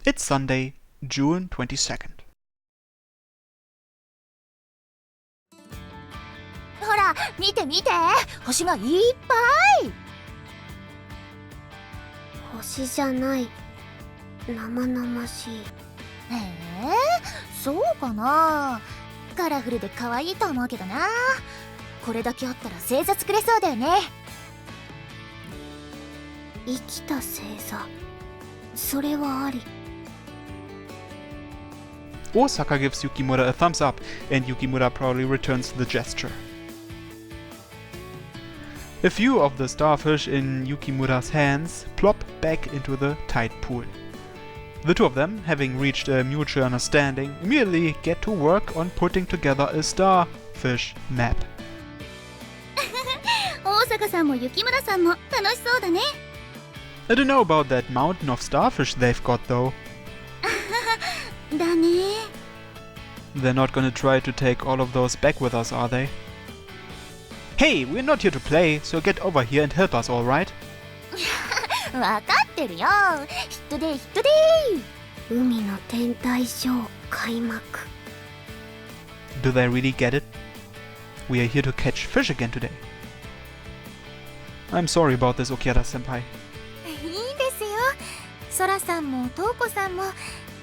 It's Sunday, June 22nd. ほら、見て見て、星がいっぱい。星じゃない。生々しい。そうかな。カラフルで可愛いと思うけどな。これだけあったら星座作れそうだよね。生きた星座、それはあり。Osaka gives Yukimura a thumbs up, and Yukimura proudly returns the gesture. A few of the starfish in Yukimura's hands plop back into the tide pool. The two of them, having reached a mutual understanding, immediately get to work on putting together a starfish map. 大坂さんも雪村さんも楽しそうだね。I don't know about that mountain of starfish they've got though. だね。They're not gonna try to take all of those back with us, are they? Hey, we're not here to play, so get over here and help us, alright? わかってるよ。ヒットデイヒットデイ。海の天体ショー開幕。Do they really get it? We are here to catch fish again today. I'm sorry about this, Okada-senpai. いいですよ。ソラさんもトウコさんも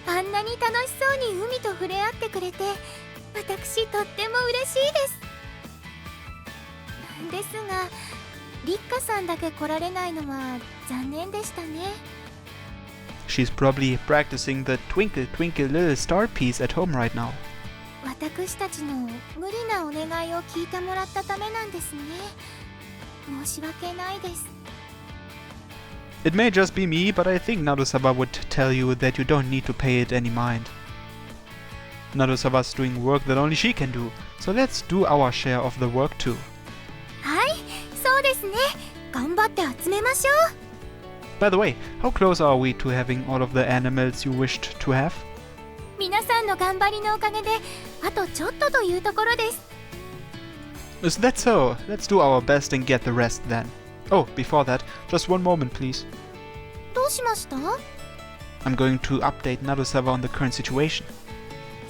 あんなに楽しそうに海と触れ合ってくれて、私とっても嬉しいです。ですが、リッカさんだけ来られないのは残念でしたね。She's probably practicing the Twinkle Twinkle Little Star piece at home right now. 私たちの無理なお願いを聞いてもらったためなんですね。申し訳ないです。It may just be me, but I think Narusawa would tell you that you don't need to pay it any mind. Narusawa's doing work that only she can do, so let's do our share of the work too. はい、そうですね。頑張って集めましょう。By the way, how close are we to having all of the animals you wished to have? 皆さんの頑張りのおかげで、あとちょっとというところです。Is that so? Let's do our best and get the rest then. Oh, before that, just one moment please. どうしました？ I'm going to update Narusawa on the current situation.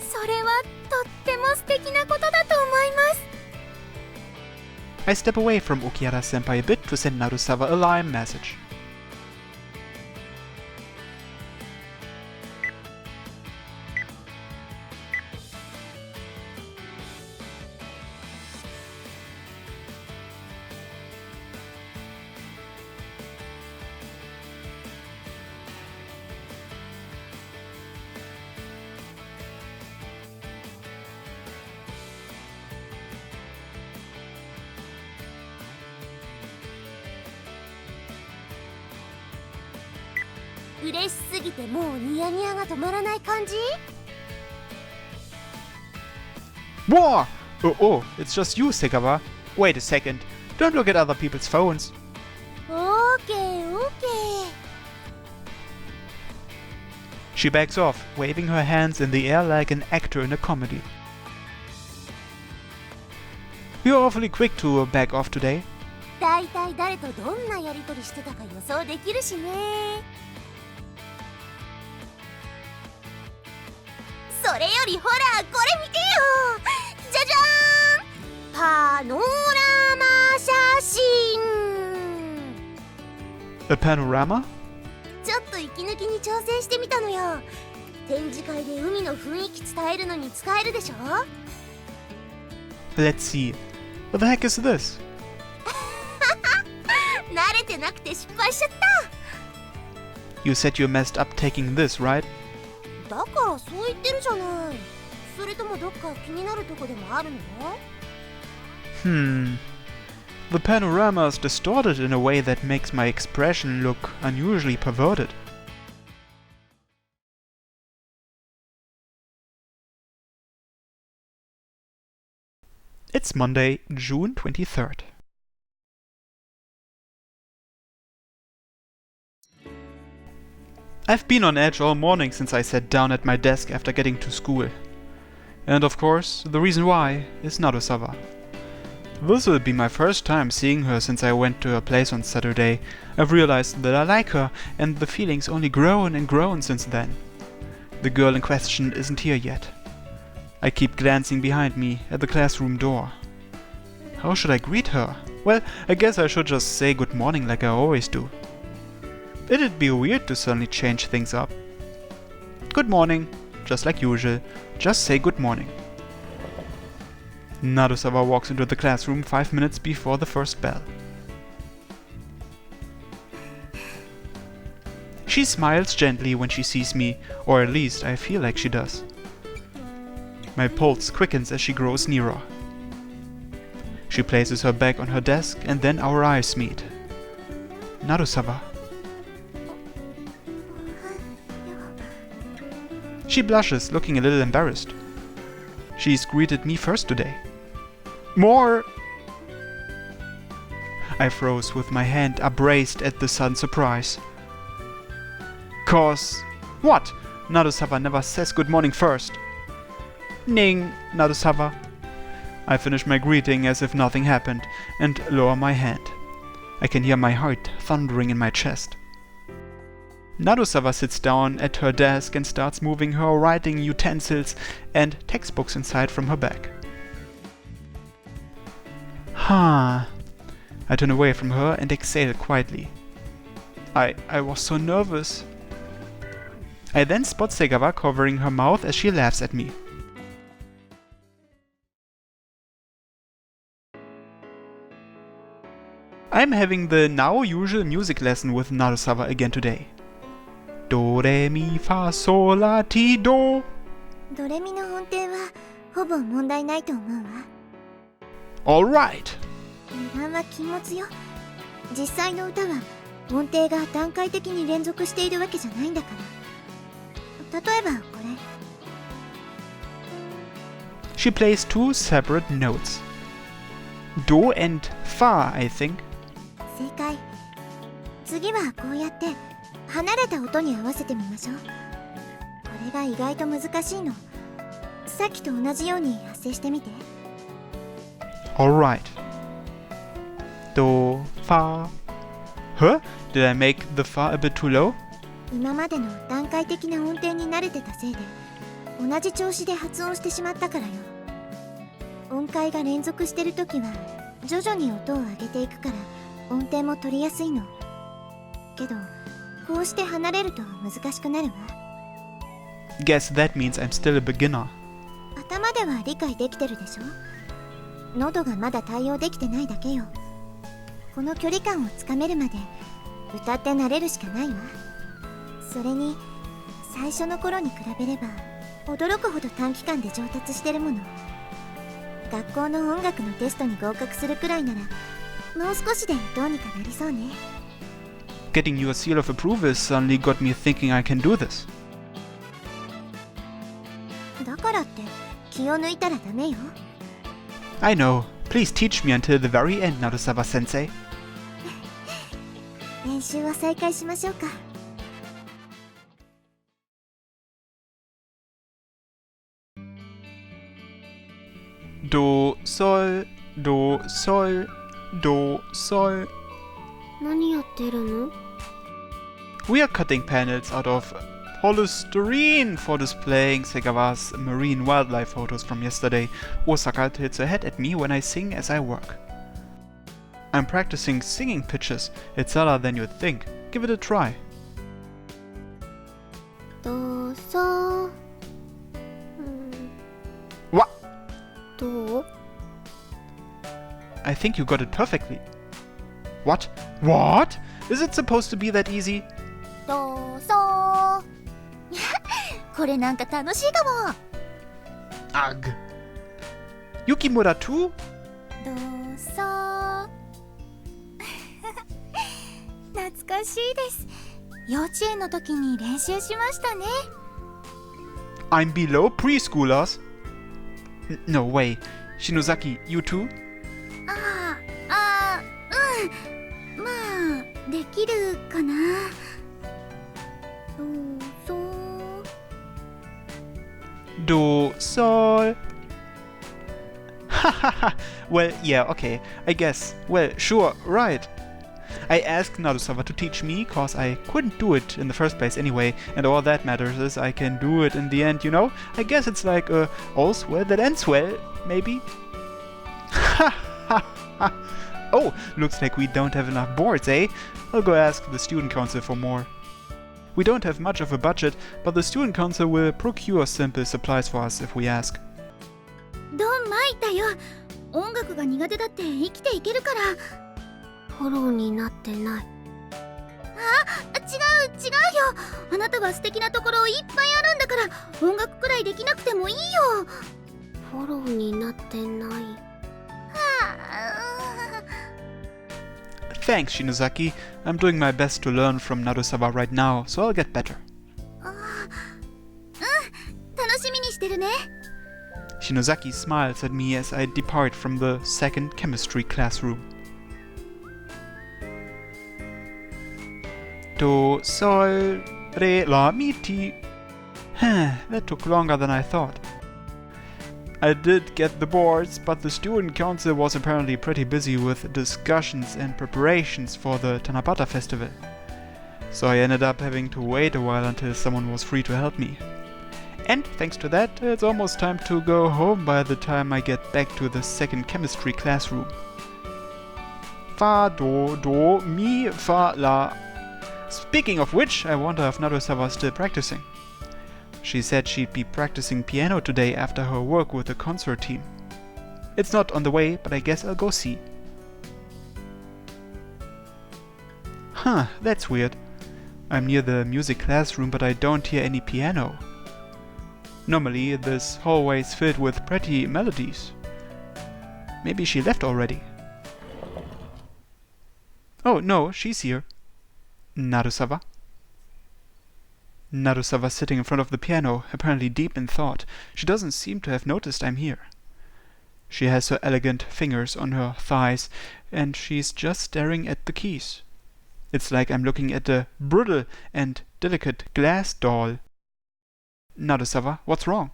それはとっても素敵なことだと思います。I step away from Okihara-senpai a bit to send Narusawa a Lime message.嬉しすぎてもうニヤニヤが止まらない感じ？ Whoa! Oh, it's just you, Segawa. Wait a second. Don't look at other people's phones. オーケーオーケー。 She backs off, waving her hands in the air like an actor in a comedy. You're awfully quick to back off today. だいたい誰とどんなやりとりしてたか予想できるしね。それよりほらこれ見てよ。じゃじゃーん、パノラマ写真。 A panorama? ちょっと息抜きに挑戦してみたのよ。展示会で海の雰囲気伝えるのに使えるでしょ。 Let's see. What the heck is this? 慣れてなくて失敗しちゃった。 You said you messed up taking this, right? だからそう言ってるじゃない。それともどっか気になるとこでもあるの？ The panorama is distorted in a way that makes my expression look unusually perverted. It's Monday, June 23rd. I've been on edge all morning since I sat down at my desk after getting to school. And of course, the reason why is Narusawa. This will be my first time seeing her since I went to her place on Saturday. I've realized that I like her, and the feeling's only grown and grown since then. The girl in question isn't here yet. I keep glancing behind me at the classroom door. How should I greet her? Well, I guess I should just say good morning like I always do. It'd be weird to suddenly change things up. Good morning, just like usual. Just say good morning. Narusawa walks into the classroom 5 minutes before the first bell. She smiles gently when she sees me, or at least I feel like she does. My pulse quickens as she grows nearer. She places her bag on her desk and then our eyes meet. Narusawa. She blushes, looking a little embarrassed. She's greeted me first today. More! I froze with my hand upraised at the sudden surprise. Cause... What? Narusawa never says good morning first. Ning, Narusawa. I finish my greeting as if nothing happened and lower my hand. I can hear my heart thundering in my chest. Narusawa sits down at her desk and starts moving her writing utensils and textbooks inside from her bag. I turn away from her and exhale quietly. I was so nervous. I then spot Segawa covering her mouth as she laughs at me. I'm having the now usual music lesson with Narusawa again today. Do, re, mi, fa, sol, la, ti, do. ドレミの音程はほぼ問題ないと思うわ。 Alright. 二段は禁物よ。実際の歌は音程が段階的に連続しているわけじゃないんだから。例えばこれ。She plays two separate notes. Do and fa, I think. 正解。次はこうやって離れた音に合わせてみましょう。これが意外と難しいの。さっきと同じように発声してみて。Alright. Do, fa. Huh? Did I make the fa a bit too low? 今までの段階的な音程に慣れてたせいで同じ調子で発音してしまったからよ。音階が連続してるときは徐々に音を上げていくから音程も取りやすいの。けどこうして離れると難しくなるわ。 Guess that means I'm still a beginner. 頭では理解できてるでしょ。喉がまだ対応できてないだけよ。この距離感をつかめるまで歌って慣れるしかないわ。それに最初の頃に比べれば驚くほど短期間で上達してるもの。学校の音楽のテストに合格するくらいならもう少しでどうにかなりそうね。 Getting your seal of approval suddenly got me thinking I can do this. だからって気を抜いたらダメよ。 I know. Please teach me until the very end, Narusawa-sensei. 練習を再開しましょうか。 Do, sol, do, sol, do, sol. 何やってるの？ We are cutting panels out of polystyrene for displaying Segawa's marine wildlife photos from yesterday. Osaka tilts her head at me when I sing as I work. I'm practicing singing pitches. It's harder than you'd think. Give it a try. どそ。What? どう？ I think you got it perfectly. What? What? Is it supposed to be that easy? どうぞこれなんか楽しいかも。 Ugh. Yukimura too? どうぞ懐かしいです。幼稚園の時に練習しましたね。 I'm below preschoolers? No way. Shinozaki, you too? まあできるかな。どうぞ。 Do, sol. Hahaha. Well, yeah, okay. I guess. Well, sure, right. I asked Narusawa to teach me, cause I couldn't do it in the first place anyway, and all that matters is I can do it in the end, you know? I guess it's like all's well that ends well, maybe? Ha ha ha! Oh, looks like we don't have enough boards, eh? I'll go ask the student council for more. We don't have much of a budget, but the student council will procure simple supplies for us if we ask. ドンマイだよ。音楽が苦手だって生きていけるから。フォローになってない。あ、違うよ。あなたは素敵なところいっぱいあるんだから、音楽くらいできなくてもいいよ。フォローになってない。Thanks, Shinozaki. I'm doing my best to learn from Narusawa right now, so I'll get better. 楽しみにしてるね。Shinozaki smiles at me as I depart from the second chemistry classroom. Do, sol, re, la, mi, ti. That took longer than I thought. I did get the boards, but the student council was apparently pretty busy with discussions and preparations for the Tanabata festival. So I ended up having to wait a while until someone was free to help me. And thanks to that, it's almost time to go home by the time I get back to the second chemistry classroom. Fa, do, mi, fa, la. Speaking of which, I wonder if Narusawa's still practicing. She said she'd be practicing piano today after her work with the concert team. It's not on the way, but I guess I'll go see. Huh, that's weird. I'm near the music classroom, but I don't hear any piano. Normally, this hallway is filled with pretty melodies. Maybe she left already. Oh, no, she's here. Narusawa? Narusawa's sitting in front of the piano, apparently deep in thought. She doesn't seem to have noticed I'm here. She has her elegant fingers on her thighs, and she's just staring at the keys. It's like I'm looking at a brittle and delicate glass doll. Narusawa, what's wrong?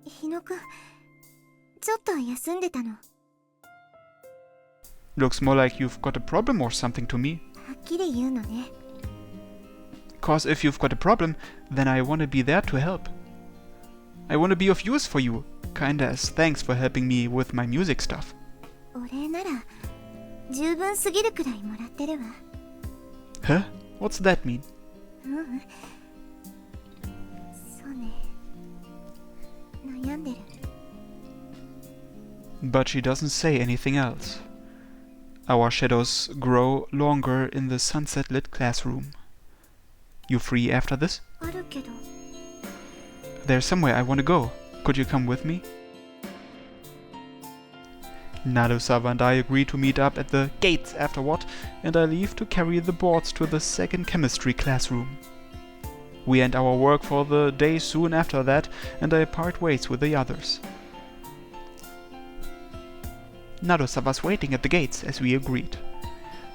日野くん、ちょっと休んでたの。 Looks more like you've got a problem or something to me. はっきり言うのね。 Cause if you've got a problem, then I wanna be there to help. I wanna be of use for you, kinda as thanks for helping me with my music stuff. お礼なら十分すぎるくらいもらってるわ。 Huh? What's that mean? そうね。悩んでる。 But she doesn't say anything else. Our shadows grow longer in the sunset-lit classroom. You free after this? あるけど。 There's somewhere I want to go. Could you come with me? Narusawa and I agree to meet up at the gates afterward, and I leave to carry the boards to the second chemistry classroom. We end our work for the day soon after that, and I part ways with the others. Narusawa's waiting at the gates as we agreed.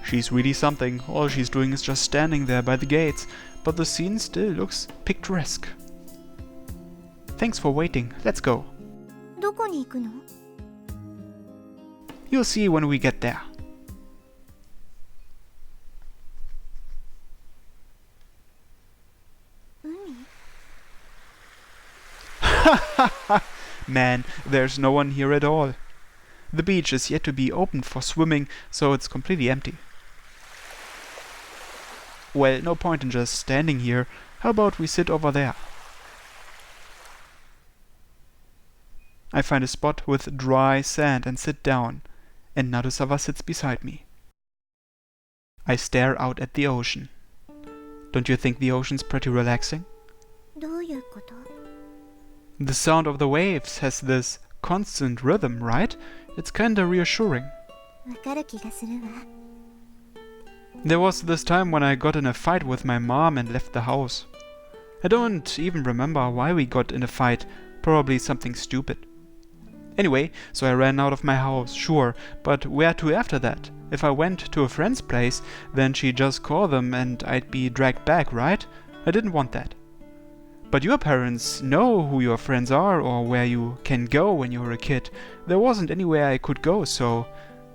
She's really something. All she's doing is just standing there by the gates, but the scene still looks picturesque. Thanks for waiting. Let's go. どこに行くの？ You'll see when we get there. Man, there's no one here at all. The beach is yet to be opened for swimming, so it's completely empty. Well, no point in just standing here. How about we sit over there? I find a spot with dry sand and sit down, and Narusawa sits beside me. I stare out at the ocean. Don't you think the ocean's pretty relaxing? どういうこと？ The sound of the waves has this constant rhythm, right? It's kinda reassuring. わかる気がするわ。 There was this time when I got in a fight with my mom and left the house. I don't even remember why we got in a fight, probably something stupid. Anyway, so I ran out of my house, sure, but where to after that? If I went to a friend's place, then she'd just call them and I'd be dragged back, right? I didn't want that. But your parents know who your friends are or where you can go when you're a kid. There wasn't anywhere I could go, so...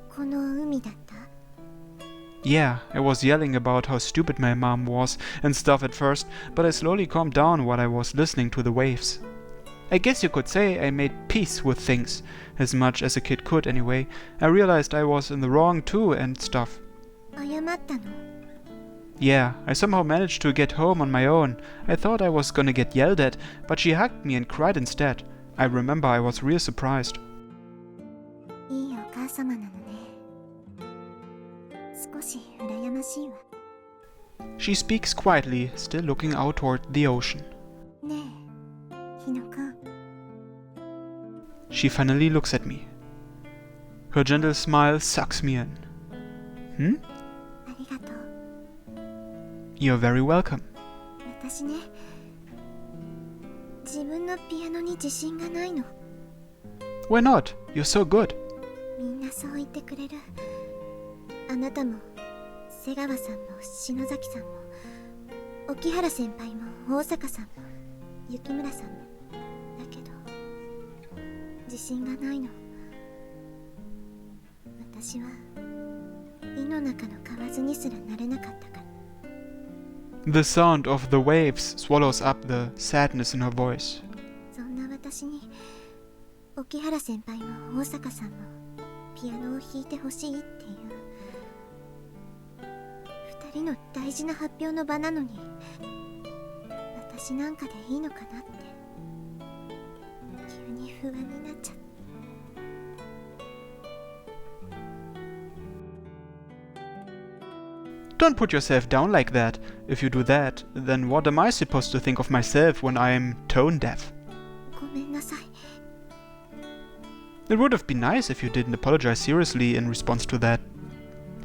この海だった？ Yeah, I was yelling about how stupid my mom was and stuff at first, but I slowly calmed down while I was listening to the waves. I guess you could say I made peace with things, as much as a kid could anyway. I realized I was in the wrong too and stuff. 謝ったの？ Yeah, I somehow managed to get home on my own. I thought I was gonna get yelled at, but she hugged me and cried instead. I remember I was real surprised. いいお母様なのね。少し羨ましいわ。 She speaks quietly, still looking out toward the ocean. ねえ、日野くん。 She finally looks at me. Her gentle smile sucks me in. Hmm? ありがとう。 You're very welcome. 私ね、自分のピアノに自信がないの。 Why not? You're so good. みんなそう言ってくれる。あなたも瀬川さんも篠崎さんも沖原先輩も大坂さんも雪村さんもだけど自信がないの。私は井の中の蛙にすらなれなかったから。 The sound of the waves swallows up the sadness in her voice. そんな私に沖原先輩も大坂さんもピアノを弾いてほしいっていう二人の大事な発表の場なのに私なんかでいいのかなって急に不安になっちゃった。 Don't put yourself down like that. If you do that, then what am I supposed to think of myself when I'm tone deaf? ごめんなさい。 It would have been nice if you didn't apologize seriously in response to that.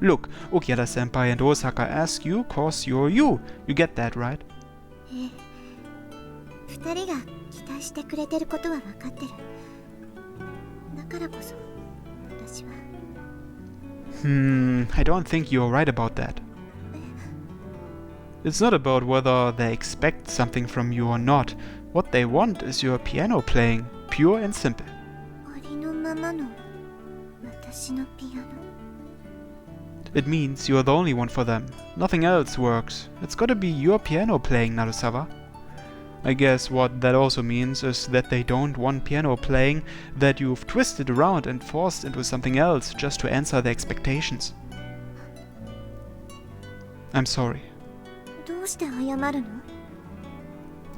Look, Okihara-senpai and Osaka ask you cause you're you. You get that, right? ええ、二人が期待してくれてることは分かってる。だからこそ私は。 I don't think you're right about that. It's not about whether they expect something from you or not. What they want is your piano playing, pure and simple. ありのままの私のピアノ。 It means you're the only one for them. Nothing else works. It's gotta be your piano playing, Narusawa. I guess what that also means is that they don't want piano playing that you've twisted around and forced into something else just to answer their expectations. I'm sorry. どうして謝るの？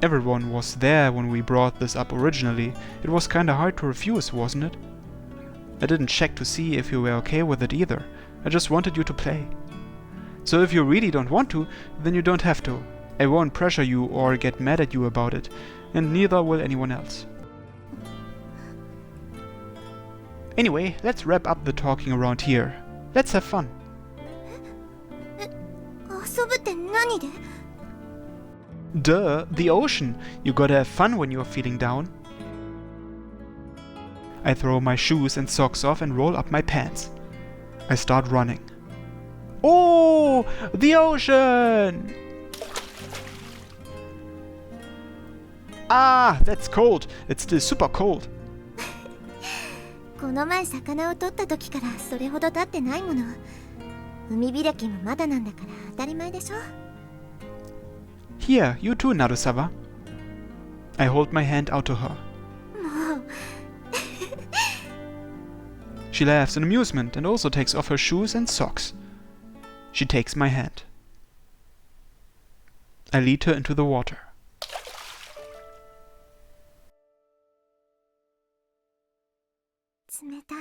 Everyone was there when we brought this up originally. It was kinda hard to refuse, wasn't it? I didn't check to see if you were okay with it either. I just wanted you to play. So if you really don't want to, then you don't have to. I won't pressure you or get mad at you about it, and neither will anyone else. Anyway, let's wrap up the talking around here. Let's have fun. 遊ぶって何で？ Duh, the ocean. You gotta have fun when you're feeling down. I throw my shoes and socks off and roll up my pants. I start running. Oh, the ocean! Ah, that's cold. It's still super cold. この前魚を取った時からそれほど経ってないもの。海開きもまだなんだから当たり前でしょ。 Here, you too, Narusawa. I hold my hand out to her. もう She laughs in amusement and also takes off her shoes and socks. She takes my hand. I lead her into the water. 冷たい。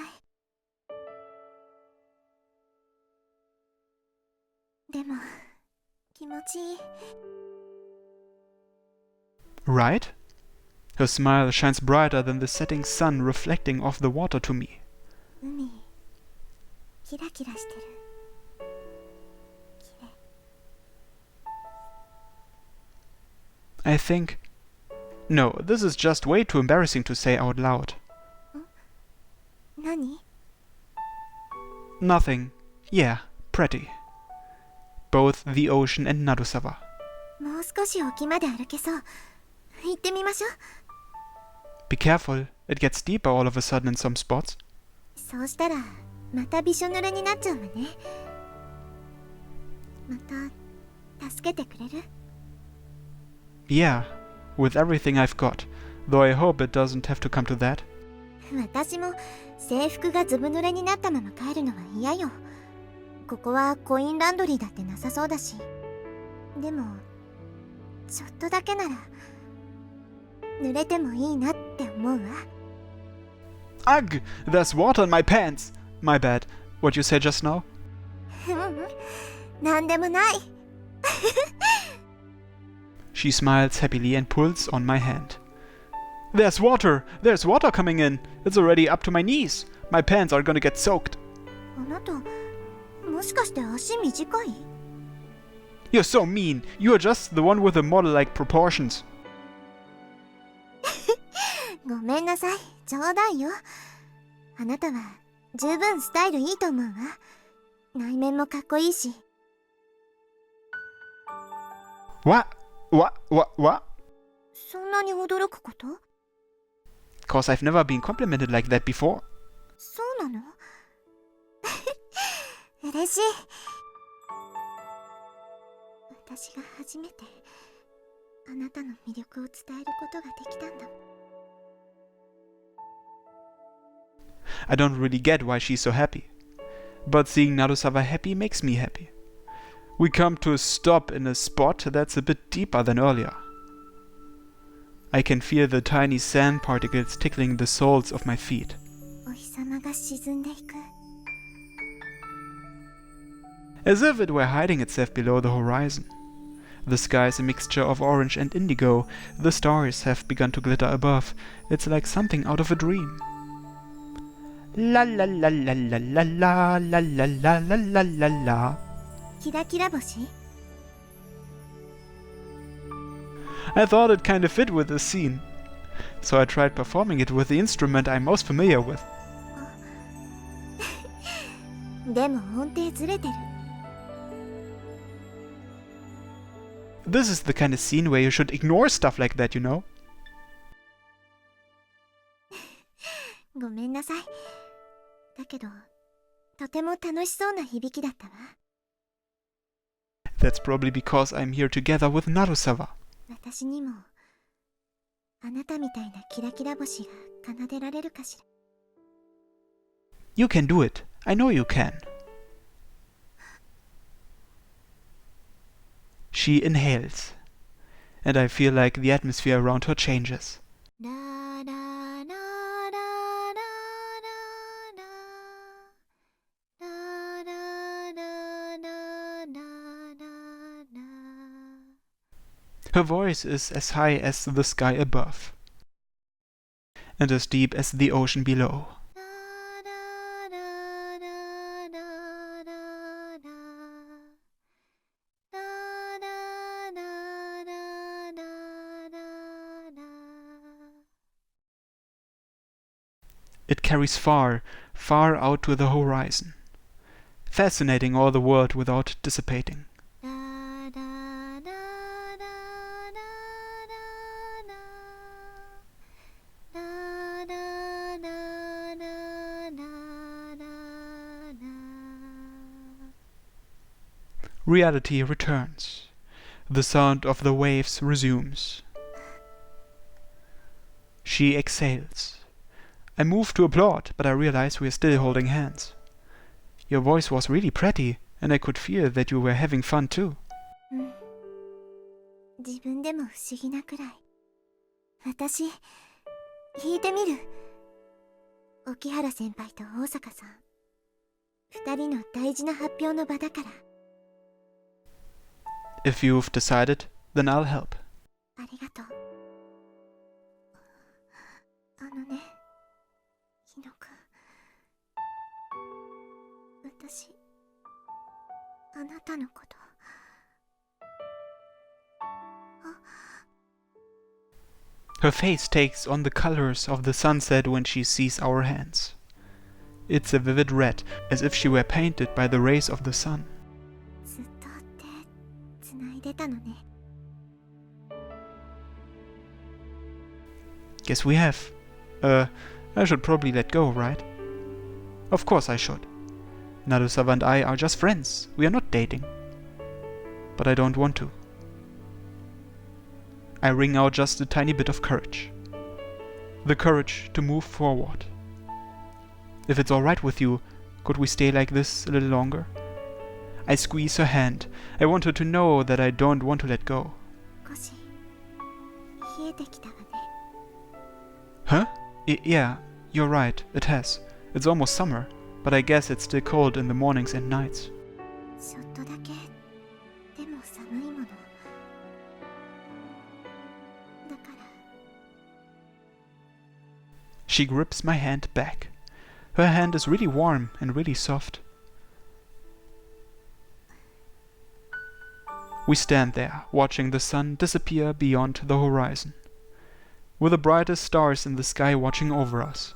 でも気持ちいい。 Right? Her smile shines brighter than the setting sun reflecting off the water to me. 海キラキラしてる。綺麗。 I think... No, this is just way too embarrassing to say out loud. 何？ Nothing. Yeah, pretty. Both the ocean and Narusawa. もう少し沖まで歩けそう。行ってみましょう。 Be careful, it gets deeper all of a sudden in some spots. そうしたらまたびしょ濡れになっちゃうわね。また助けてくれる？ Yeah, with everything I've got, though I hope it doesn't have to come to that. 私も制服がずぶ濡れになったまま帰るのは嫌よ。ここはコインランドリーだってなさそうだし。でもちょっとだけなら濡れてもいいなって思うわ。 Ugh! There's water in my pants! My bad. What you said just now? なんでもない。 She smiles happily and pulls on my hand. There's water! There's water coming in! It's already up to my knees! My pants are gonna get soaked! あなたもしかして足短い？ You're so mean! You're just the one with the model-like proportions. ごめんなさい、冗談よ。あなたは十分スタイルいいと思うわ。内面もかっこいいし。 What? What? そんなに驚くこと？ Cause I've never been complimented like that before. そうなの？嬉しい。私が初めてあなたの魅力を伝えることができたんだもん。 I don't really get why she's so happy. But seeing Narusawa happy makes me happy. We come to a stop in a spot that's a bit deeper than earlier. I can feel the tiny sand particles tickling the soles of my feet. お日様が沈んでいく。 As if it were hiding itself below the horizon. The sky is a mixture of orange and indigo. The stars have begun to glitter above. It's like something out of a dream. La la la la la la la la la la la la la la. キラキラ星？ I thought it kind of fit with the scene. So I tried performing it with the instrument I'm most familiar with. でも音程ずれてる。 This is the kind of scene where you should ignore stuff like that, you know? ごめんなさい。だけど、とても楽しそうな響きだったわ。 That's probably because I'm here together with Narusawa. 私にも、あなたみたいなキラキラ星が奏でられるかしら。 You can do it. I know you can. She inhales, and I feel like the atmosphere around her changes. ラララララララララララララ。 Her voice is as high as the sky above, and as deep as the ocean below. It carries far, far out to the horizon, fascinating all the world without dissipating. Reality returns. The sound of the waves resumes. She exhales. I move to applaud, but I realize we are still holding hands. Your voice was really pretty, and I could feel that you were having fun too. 自分でも不思議なくらい。私、弾いてみる。沖原先輩と大坂さん。二人の大事な発表の場だから。 If you've decided, then I'll help. ありがとう。あのね、日野くん。私、あなたのこと。 Her face takes on the colors of the sunset when she sees our hands. It's a vivid red, as if she were painted by the rays of the sun. ずっと手つないでたのね。Guess we have. I should probably let go, right? Of course I should. Narusawa and I are just friends. We are not dating. But I don't want to. I wring out just a tiny bit of courage. The courage to move forward. If it's alright with you, could we stay like this a little longer? I squeeze her hand. I want her to know that I don't want to let go. 少し冷えてきたわね。 Huh? Yeah, you're right, it has. It's almost summer, but I guess it's still cold in the mornings and nights. ちょっとだけでも寒いもの。だから She grips my hand back. Her hand is really warm and really soft. We stand there, watching the sun disappear beyond the horizon, with the brightest stars in the sky watching over us.